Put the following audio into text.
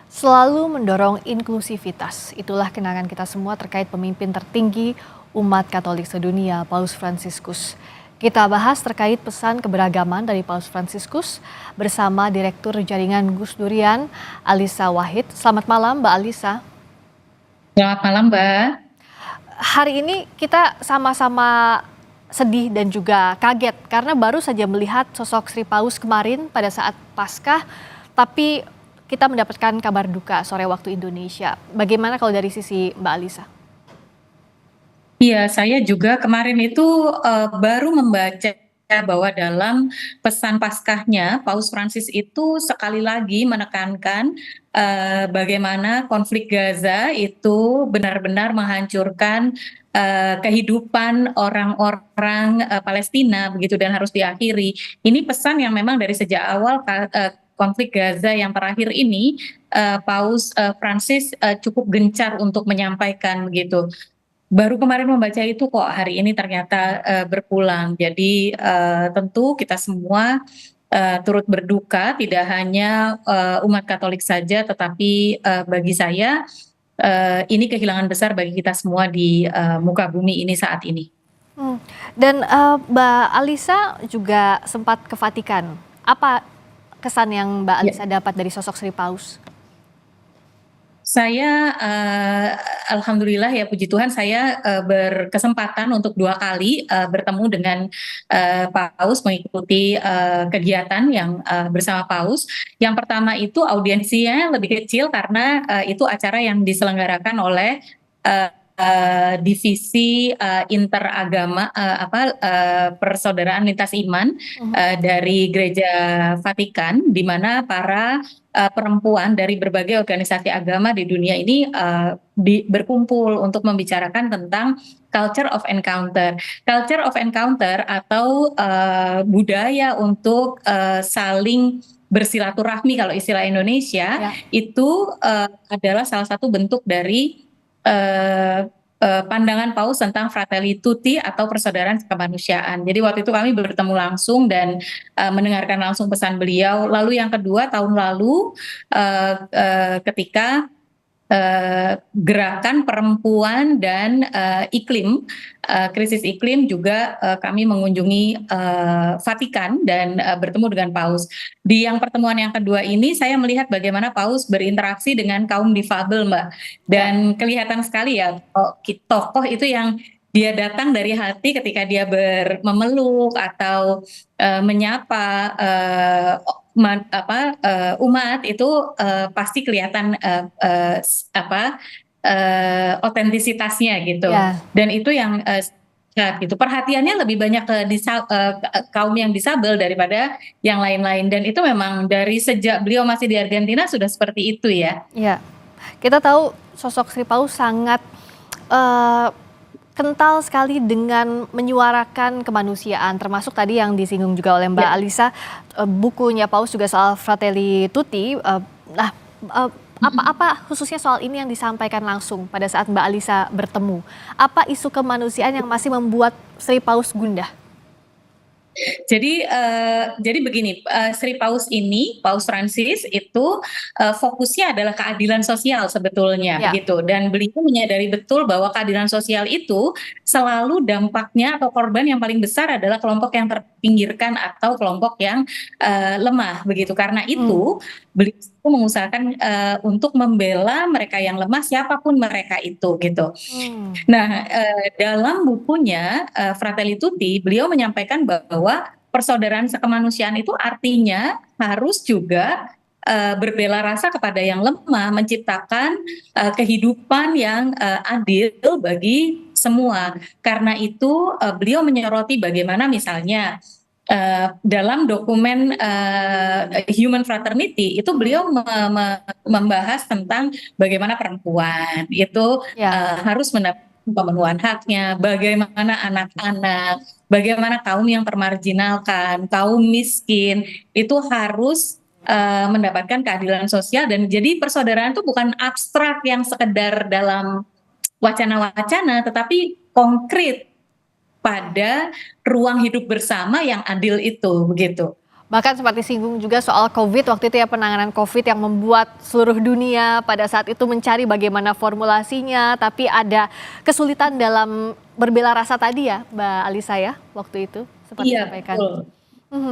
Selalu mendorong inklusivitas, itulah kenangan kita semua terkait pemimpin tertinggi umat Katolik sedunia, Paus Fransiskus. Kita bahas terkait pesan keberagaman dari Paus Fransiskus bersama Direktur Jaringan Gus Durian, Alisa Wahid. Selamat malam, Mbak Alisa. Selamat malam, Mbak. Hari ini kita sama-sama sedih dan juga kaget karena baru saja melihat sosok Sri Paus kemarin pada saat Paskah, tapi kita mendapatkan kabar duka sore waktu Indonesia. Bagaimana kalau dari sisi Mbak Alisa? Iya, saya juga kemarin itu baru membaca bahwa dalam pesan Paskahnya, Paus Fransis itu sekali lagi menekankan bagaimana konflik Gaza itu benar-benar menghancurkan kehidupan orang-orang Palestina begitu dan harus diakhiri. Ini pesan yang memang dari sejak awal konflik Gaza yang terakhir ini Paus Fransis cukup gencar untuk menyampaikan begitu. Baru kemarin membaca itu kok hari ini ternyata berpulang. Jadi tentu kita semua turut berduka, tidak hanya umat Katolik saja, tetapi bagi saya ini kehilangan besar bagi kita semua di muka bumi ini saat ini. Hmm. Dan Mbak Alisa juga sempat ke Vatikan. Apa kesan yang Mbak Ya. Alisa dapat dari sosok Sri Paus? Saya alhamdulillah ya puji Tuhan saya berkesempatan untuk 2 kali bertemu dengan Paus mengikuti kegiatan yang bersama Paus. Yang pertama itu audiensinya lebih kecil karena itu acara yang diselenggarakan oleh divisi interagama persaudaraan lintas iman Mhm. dari Gereja Vatikan, di mana para perempuan dari berbagai organisasi agama di dunia ini berkumpul untuk membicarakan tentang culture of encounter. Culture of encounter atau budaya untuk saling bersilaturahmi kalau istilah Indonesia Ya. itu adalah salah satu bentuk dari pandangan Paus tentang Fratelli Tutti atau persaudaraan kemanusiaan. Jadi waktu itu kami bertemu langsung dan mendengarkan langsung pesan beliau. Lalu yang kedua tahun lalu ketika gerakan perempuan dan iklim, krisis iklim juga kami mengunjungi Vatikan dan bertemu dengan Paus. Di yang pertemuan yang kedua ini saya melihat bagaimana Paus berinteraksi dengan kaum difabel, Mbak. Ya. Dan kelihatan sekali ya tokoh itu yang dia datang dari hati ketika dia memeluk atau menyapa umat itu pasti kelihatan otentisitasnya gitu. Ya. Dan itu yang gitu. Perhatiannya lebih banyak ke kaum yang disabel daripada yang lain-lain. Dan itu memang dari sejak beliau masih di Argentina sudah seperti itu ya. Ya. Kita tahu sosok Sri Paus sangat eh, kental sekali dengan menyuarakan kemanusiaan, termasuk tadi yang disinggung juga oleh Mbak Ya. Alisa, bukunya Paus juga soal Fratelli Tutti. Nah, apa khususnya soal ini yang disampaikan langsung pada saat Mbak Alisa bertemu? Apa isu kemanusiaan yang masih membuat Sri Paus gundah? Jadi begini, Sri Paus ini, Paus Francis itu fokusnya adalah keadilan sosial sebetulnya Ya. gitu, dan beliau menyadari betul bahwa keadilan sosial itu selalu dampaknya atau korban yang paling besar adalah kelompok yang terpinggirkan atau kelompok yang lemah begitu. Karena Hmm. itu beliau mengusahakan untuk membela mereka yang lemah siapapun mereka itu gitu. Hmm. Nah, dalam bukunya Fratelli Tutti, beliau menyampaikan bahwa persaudaraan sekemanusiaan itu artinya harus juga berbela rasa kepada yang lemah, menciptakan kehidupan yang adil bagi semua. Karena itu beliau menyoroti bagaimana misalnya dalam dokumen Human Fraternity itu Mhm. beliau membahas tentang bagaimana perempuan itu Ya. harus mendapat pemenuhan haknya, bagaimana anak-anak, bagaimana kaum yang termarginalkan, kaum miskin itu harus mendapatkan keadilan sosial. Dan jadi persaudaraan itu bukan abstrak yang sekedar dalam wacana-wacana, tetapi konkret pada ruang hidup bersama yang adil itu begitu. Bahkan sempat disinggung juga soal COVID waktu itu ya, penanganan COVID yang membuat seluruh dunia pada saat itu mencari bagaimana formulasinya, tapi ada kesulitan dalam berbela rasa tadi ya Mbak Alisa ya, waktu itu sempat Iya, disampaikan. betul. Mhm.